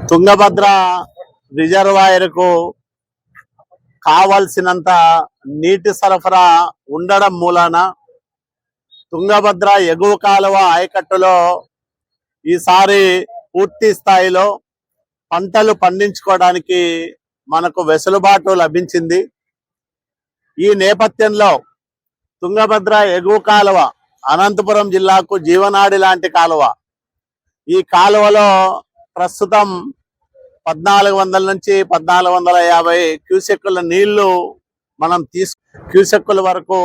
తుంగభద్ర రిజర్వాయర్కు కావాల్సినంత నీటి సరఫరా ఉండడం మూలాన తుంగభద్ర ఎగువ కాలువ ఆయకట్టులో ఈసారి పూర్తి స్థాయిలో పంటలు పండించుకోవడానికి మనకు వెసులుబాటు లభించింది. ఈ నేపథ్యంలో తుంగభద్ర ఎగువ కాలువ అనంతపురం జిల్లాకు జీవనాడి లాంటి కాలువ. ఈ కాలువలో ప్రస్తుతం 1400 నుంచి 1450 క్యూసెక్కుల నీళ్లు మనం క్యూసెక్కుల వరకు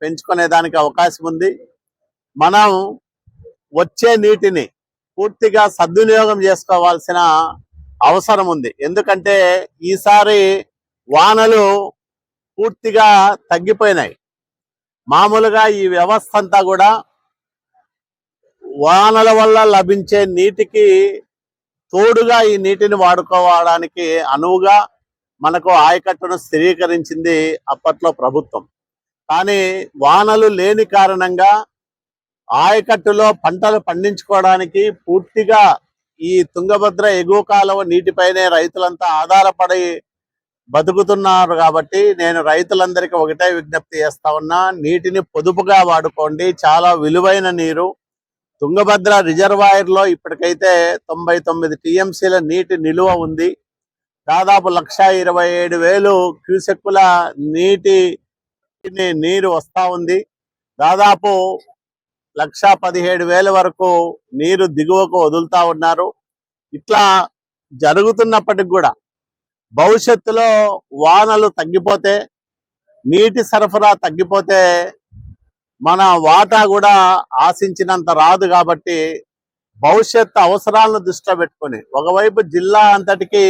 పెంచుకునే దానికి అవకాశం ఉంది. మనం వచ్చే నీటిని పూర్తిగా సద్వినియోగం చేసుకోవాల్సిన అవసరం ఉంది. ఎందుకంటే ఈసారి వానలు పూర్తిగా తగ్గిపోయినాయి. మామూలుగా ఈ వ్యవస్థ అంతా కూడా వానల వల్ల లభించే నీటికి తోడుగా ఈ నీటిని వాడుకోవడానికి అనువుగా మనకు ఆయకట్టును స్థిరీకరించింది అప్పట్లో ప్రభుత్వం. కానీ వానలు లేని కారణంగా ఆయకట్టులో పంటలు పండించుకోవడానికి పూర్తిగా ఈ తుంగభద్ర ఎగువ కాలువ నీటిపైనే రైతులంతా ఆధారపడి బతుకుతున్నారు. కాబట్టి నేను రైతులందరికీ ఒకటే విజ్ఞప్తి చేస్తా ఉన్నా, నీటిని పొదుపుగా వాడుకోండి. చాలా విలువైన నీరు. తుంగభద్ర రిజర్వాయర్లో ఇప్పటికైతే 99 టీఎంసీల నీటి నిలువ ఉంది. దాదాపు 1,27,000 క్యూసెక్కుల నీరు వస్తా ఉంది. దాదాపు 1,17,000 వరకు నీరు దిగువకు వదులుతా ఉన్నారు. ఇట్లా జరుగుతున్నప్పటికి కూడా భవిష్యత్తులో వానలు తగ్గిపోతే, నీటి సరఫరా తగ్గిపోతే మన వాటా కూడా ఆశించినంత రాదు. కాబట్టి భవిష్యత్తు అవసరాలను దృష్టిలో పెట్టుకొని ఒకవైపు జిల్లా అంతటికి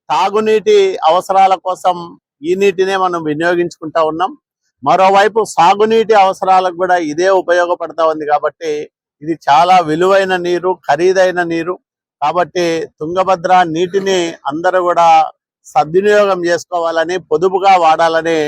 తాగునీటి అవసరాల కోసం ఈ నీటినే మనం వినియోగించుకుంటా ఉన్నాం. మరోవైపు సాగునీటి అవసరాలకు కూడా ఇదే ఉపయోగపడతా ఉంది. కాబట్టి ఇది చాలా విలువైన నీరు, ఖరీదైన నీరు. కాబట్టి తుంగభద్ర నీటిని అందరూ కూడా సద్వినియోగం చేసుకోవాలని, పొదుపుగా వాడాలని